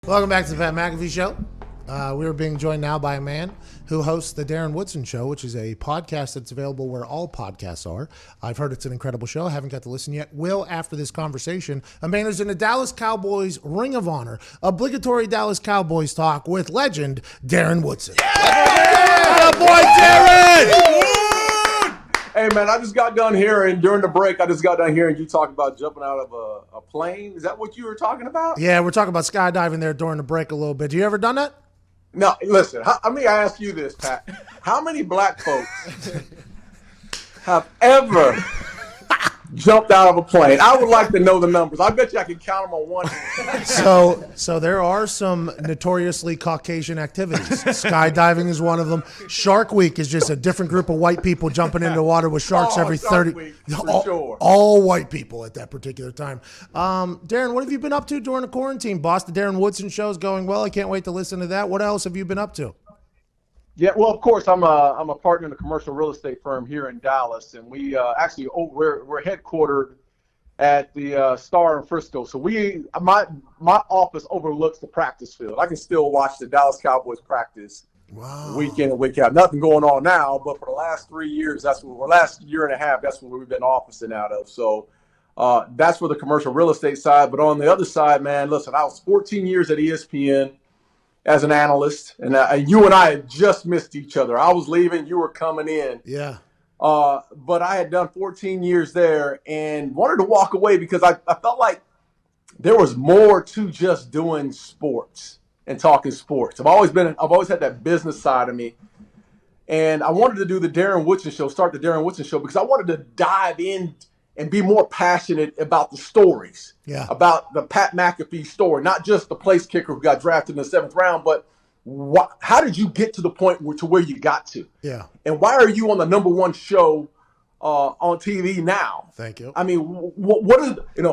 Welcome back to the Pat McAfee Show. We are being joined now by a man who hosts the Darren Woodson Show, which is a podcast that's available where all podcasts are. I've heard it's an incredible show. I haven't got to listen yet. Will after this conversation. A man who's in the Dallas Cowboys Ring of Honor. Obligatory Dallas Cowboys talk with legend Darren Woodson. Yeah! Boy, Darren! Hey, man, I just got done hearing, during the break, you talk about jumping out of a plane. Is that what you were talking about? Yeah, we're talking about skydiving there during the break a little bit. You ever done that? No, listen, let me ask you this, Pat. How many black folks have ever jumped out of a plane? I would like to know the numbers. I bet you I can count them on one hand. So there are some notoriously Caucasian activities. Skydiving is one of them. Shark Week is just a different group of white people jumping into water with sharks every 30. Week, for sure. All white people at that particular time. Darren, what have you been up to during the quarantine, boss? The Darren Woodson Show is going well. I can't wait to listen to that. What else have you been up to? Yeah, well, of course, I'm a partner in a commercial real estate firm here in Dallas, and we we're headquartered at the Star in Frisco. So my office overlooks the practice field. I can still watch the Dallas Cowboys practice week in and week out. Nothing going on now, but for the last 3 years, last year and a half, that's what we've been officing out of. So that's for the commercial real estate side. But on the other side, man, listen, I was 14 years at ESPN. As an analyst, and you and I had just missed each other. I was leaving, you were coming in. Yeah. But I had done 14 years there and wanted to walk away because I felt like there was more to just doing sports and talking sports. I've always had that business side of me. And I wanted to do the Darren Woodson Show, start the Darren Woodson Show, because I wanted to dive in and be more passionate about the stories, about the Pat McAfee story, not just the place kicker who got drafted in the 7th round, but how did you get to the point to where you got to? Yeah. And why are you on the #1 show on TV now? Thank you. I mean,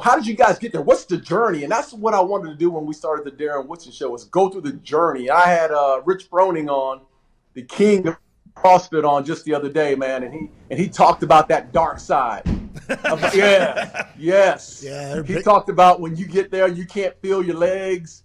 how did you guys get there? What's the journey? And that's what I wanted to do when we started the Darren Woodson Show, is go through the journey. I had Rich Froning on, the king of CrossFit, on just the other day, man, and he talked about that dark side. Yes. Yeah, he talked about when you get there, you can't feel your legs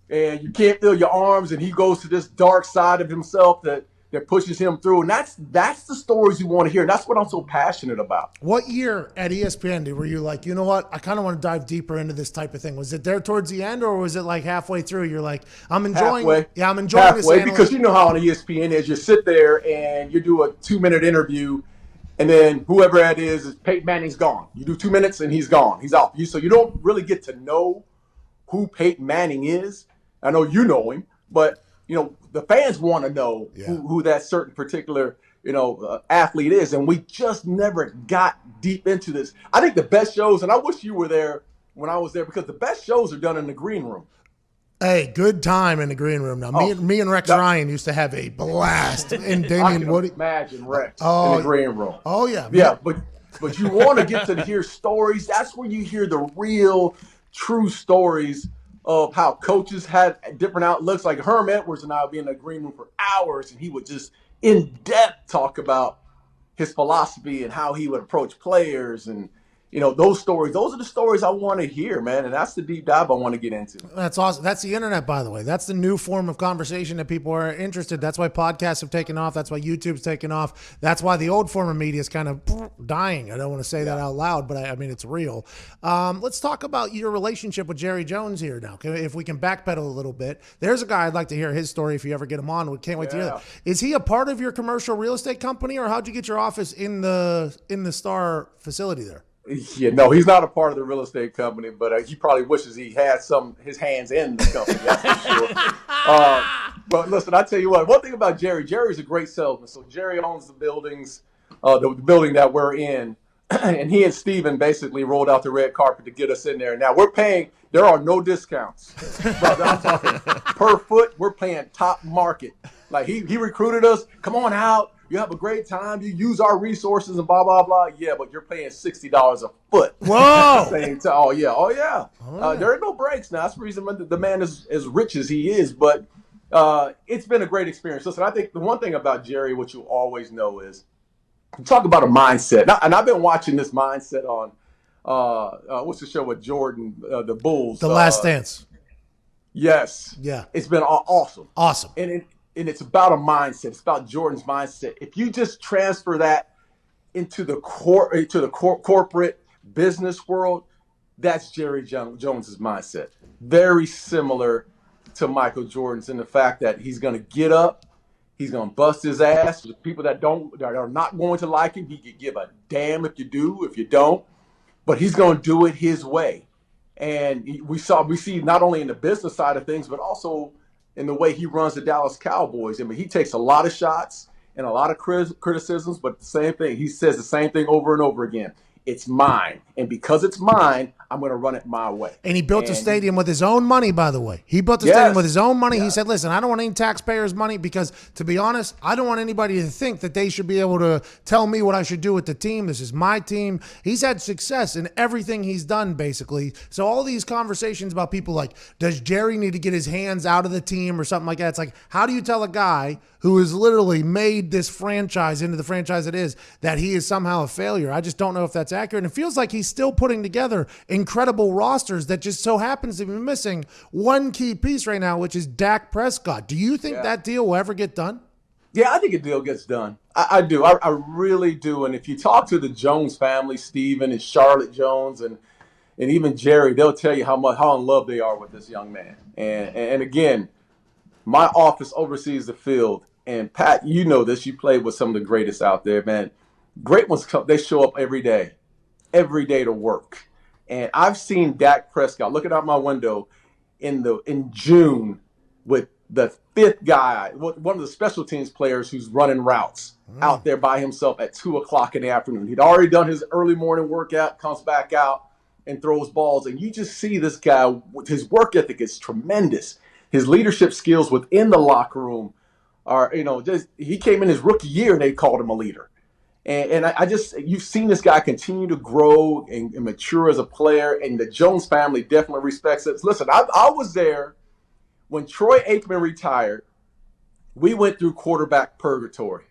and you can't feel your arms, and he goes to this dark side of himself that pushes him through. And that's the stories you want to hear. And that's what I'm so passionate about. What year at ESPN were you like, you know what, I kind of want to dive deeper into this type of thing? Was it there towards the end, or was it like halfway through? You're like, I'm enjoying halfway, this. Because you know how on ESPN is, you sit there and you do a 2-minute interview, and then whoever that is Peyton Manning's gone. You do 2 minutes and he's gone. He's out. So you don't really get to know who Peyton Manning is. I know you know him, but the fans want to know who that certain particular athlete is, and we just never got deep into this. I think the best shows, and I wish you were there when I was there, because the best shows are done in the green room. Hey, good time in the green room. Now, me and Rex Ryan used to have a blast. And Damian Woody. Imagine Rex in the green room. Oh, yeah. Yeah, but you want to get to hear stories. That's where you hear the real, true stories of how coaches had different outlooks. Like Herm Edwards and I would be in the green room for hours, and he would just in depth talk about his philosophy and how he would approach players, and those stories. Those are the stories I want to hear, man, and that's the deep dive I want to get into. That's awesome. That's the internet, by the way. That's the new form of conversation that people are interested. That's why podcasts have taken off. That's why YouTube's taken off. That's why the old form of media is kind of dying. I don't want to say that out loud, but I mean, it's real. Let's talk about your relationship with Jerry Jones here now. If we can backpedal a little bit. There's a guy I'd like to hear his story if you ever get him on. We can't wait to hear that. Is he a part of your commercial real estate company, or how'd you get your office in the Star facility there? Yeah, no, he's not a part of the real estate company, but he probably wishes he had his hands in the company. That's for sure. But listen, I tell you what. One thing about Jerry's a great salesman. So Jerry owns the buildings, the building that we're in, and he and Steven basically rolled out the red carpet to get us in there. Now we're paying. There are no discounts, brother. I'm talking per foot. We're paying top market. Like he recruited us. Come on out. You have a great time. You use our resources and blah, blah, blah. Yeah, but you're paying $60 a foot. Whoa. Same time. Oh, yeah. There are no breaks now. That's the reason the man is as rich as he is. But it's been a great experience. Listen, I think the one thing about Jerry, what you always know is, talk about a mindset. And I've been watching this mindset on, what's the show with Jordan, the Bulls? The Last Dance. Yes. Yeah. It's been awesome. Awesome. And it's about a mindset. It's about Jordan's mindset. If you just transfer that into the corporate business world, that's Jerry Jones's mindset. Very similar to Michael Jordan's in the fact that he's going to get up, he's going to bust his ass. There's people that are not going to like him. He could give a damn if you do, if you don't, but he's going to do it his way. And we see not only in the business side of things, but also in the way he runs the Dallas Cowboys. I mean, he takes a lot of shots and a lot of criticisms, but the same thing. He says the same thing over and over again. It's mine. And because it's mine, I'm going to run it my way. And he built a stadium with his own money, by the way. He built a stadium with his own money. Yeah. He said, listen, I don't want any taxpayers' money because, to be honest, I don't want anybody to think that they should be able to tell me what I should do with the team. This is my team. He's had success in everything he's done, basically. So all these conversations about people like, does Jerry need to get his hands out of the team or something like that? It's like, how do you tell a guy who has literally made this franchise into the franchise it is that he is somehow a failure? I just don't know if that's accurate. And it feels like he's still putting together incredible rosters that just so happens to be missing one key piece right now, which is Dak Prescott. Do you think that deal will ever get done? Yeah, I think a deal gets done. I do. I really do. And if you talk to the Jones family, Steven and Charlotte Jones and even Jerry, they'll tell you how in love they are with this young man. And again, my office oversees the field. And Pat, you know this. You played with some of the greatest out there, man. Great ones they show up every day to work. And I've seen Dak Prescott looking out my window in June with the fifth guy, one of the special teams players who's running routes out there by himself at 2:00 in the afternoon. He'd already done his early morning workout, comes back out and throws balls. And you just see this guy, his work ethic is tremendous. His leadership skills within the locker room are, he came in his rookie year and they called him a leader. And you've seen this guy continue to grow and mature as a player, and the Jones family definitely respects it. Listen, I was there when Troy Aikman retired. We went through quarterback purgatory.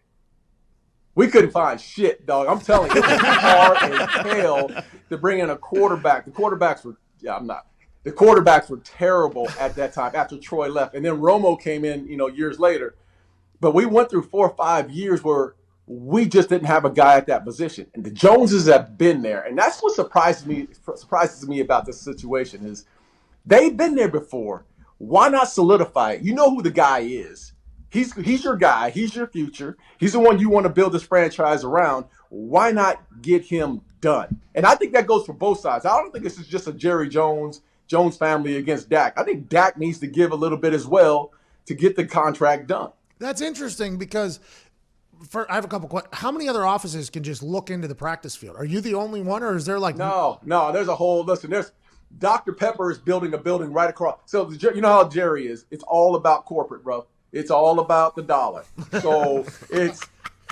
We couldn't find shit, dog. I'm telling you, it was hard as hell to bring in a quarterback. The quarterbacks were terrible at that time after Troy left. And then Romo came in, years later. But we went through 4 or 5 years where we just didn't have a guy at that position. And the Joneses have been there. And that's what surprises me about this situation is they've been there before. Why not solidify it? You know who the guy is. He's your guy. He's your future. He's the one you want to build this franchise around. Why not get him done? And I think that goes for both sides. I don't think this is just a Jerry Jones family against Dak. I think Dak needs to give a little bit as well to get the contract done. That's interesting because I have a couple questions. How many other offices can just look into the practice field? Are you the only one, or is there like No, there's a whole there's Dr. Pepper is building a building right across. So you know how Jerry is. It's all about corporate, bro. It's all about the dollar. So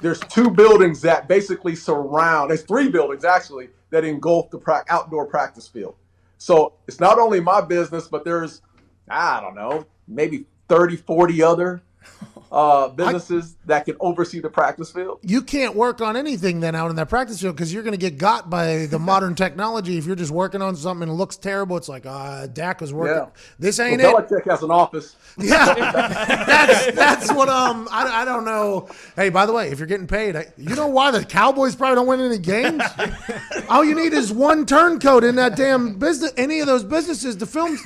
there's 2 buildings that basically surround. There's 3 buildings actually that engulf the outdoor practice field. So it's not only my business, but there's, I don't know, maybe 30, 40 other businesses that can oversee the practice field. You can't work on anything then out in that practice field because you're going to get got by the modern technology. If you're just working on something and it looks terrible, it's like, Dak was working. Yeah. This ain't it. Belichick has an office. Yeah, that's what I don't know. Hey, by the way, if you're getting paid, you know why the Cowboys probably don't win any games? All you need is one turncoat in that damn business, any of those businesses to film.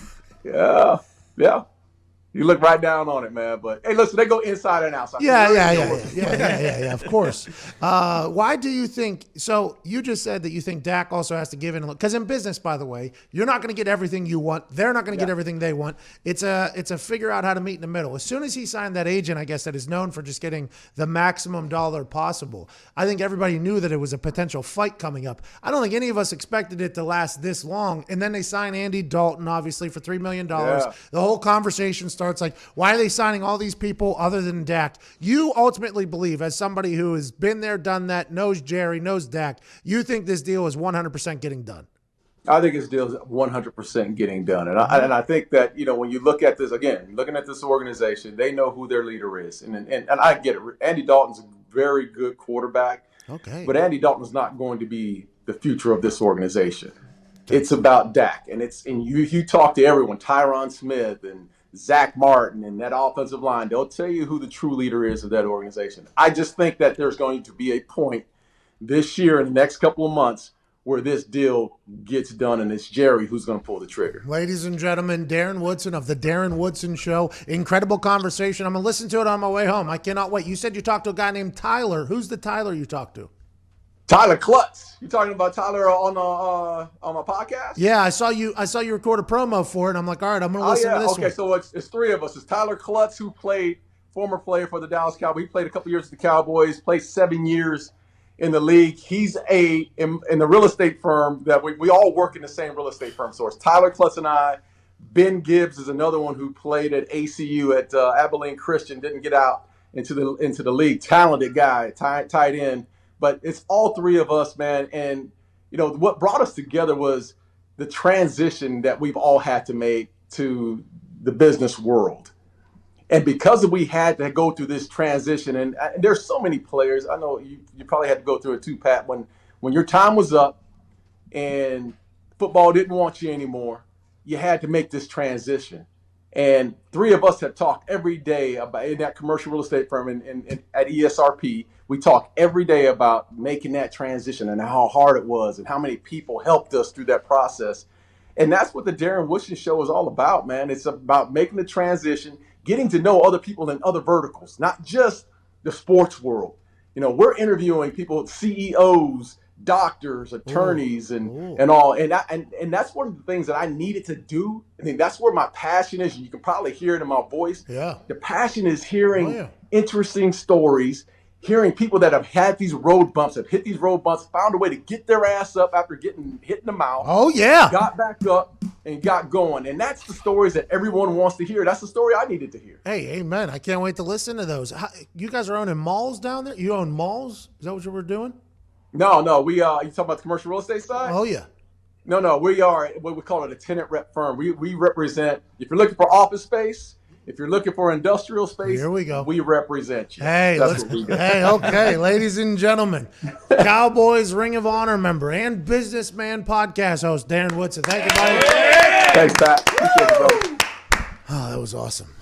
Yeah. You look right down on it, man. But hey, listen, they go inside and outside. Yeah. Of course. Why do you think? So you just said that you think Dak also has to give in a look. Because in business, by the way, you're not going to get everything you want. They're not going to get everything they want. It's a figure out how to meet in the middle. As soon as he signed that agent, I guess that is known for just getting the maximum dollar possible. I think everybody knew that it was a potential fight coming up. I don't think any of us expected it to last this long. And then they sign Andy Dalton, obviously, for $3 million. Yeah. The whole conversation starts like, why are they signing all these people other than Dak? You ultimately believe, as somebody who has been there, done that, knows Jerry, knows Dak, you think this deal is 100% getting done? I think this deal is 100% getting done. And I think that, when you look at this, again, looking at this organization, they know who their leader is. And I get it. Andy Dalton's a very good quarterback. Okay. But Andy Dalton's not going to be the future of this organization. It's about Dak. And you talk to everyone, Tyron Smith and Zach Martin and that offensive line, they'll tell you who the true leader is of that organization. I just think that there's going to be a point this year in the next couple of months where this deal gets done, and it's Jerry who's going to pull the trigger. Ladies and gentlemen, Darren Woodson of the Darren Woodson Show. Incredible conversation. I'm going to listen to it on my way home. I cannot wait. You said you talked to a guy named Tyler. Who's the Tyler you talked to? Tyler Klutz. You talking about Tyler on my podcast? Yeah, I saw you record a promo for it. And I'm like, all right, I'm going to listen to this one. Okay, so it's three of us. It's Tyler Klutz, who former player for the Dallas Cowboys. He played a couple years with the Cowboys, played 7 years in the league. He's in the real estate firm that we all work in the same real estate firm. So it's Tyler Klutz and I. Ben Gibbs is another one who played at ACU at Abilene Christian, didn't get out into the league. Talented guy, tight end. But it's all three of us, man. And, what brought us together was the transition that we've all had to make to the business world. And because we had to go through this transition, and there's so many players, I know you probably had to go through it too, Pat, when your time was up and football didn't want you anymore, you had to make this transition. And three of us have talked every day about in that commercial real estate firm and at ESRP. We talk every day about making that transition and how hard it was and how many people helped us through that process. And that's what the Darren Woodson Show is all about, man. It's about making the transition, getting to know other people in other verticals, not just the sports world. We're interviewing people, CEOs, doctors, attorneys, and all. And that's one of the things that I needed to do. I think that's where my passion is. You can probably hear it in my voice. Yeah. The passion is hearing interesting stories, hearing people that have had these road bumps, have hit these road bumps, found a way to get their ass up after getting hit in the mouth. Oh, yeah. Got back up and got going. And that's the stories that everyone wants to hear. That's the story I needed to hear. Hey, amen. I can't wait to listen to those. You guys are owning malls down there? You own malls? Is that what you were doing? No. You talking about the commercial real estate side? Oh, yeah. No. We are what we call it a tenant rep firm. We represent, if you're looking for office space, if you're looking for industrial space, here we go. We represent you. Hey, okay, ladies and gentlemen, Cowboys Ring of Honor member and Businessman podcast host Darren Woodson. Thank you, buddy. Thanks, Pat. Appreciate it, brother. Oh, that was awesome.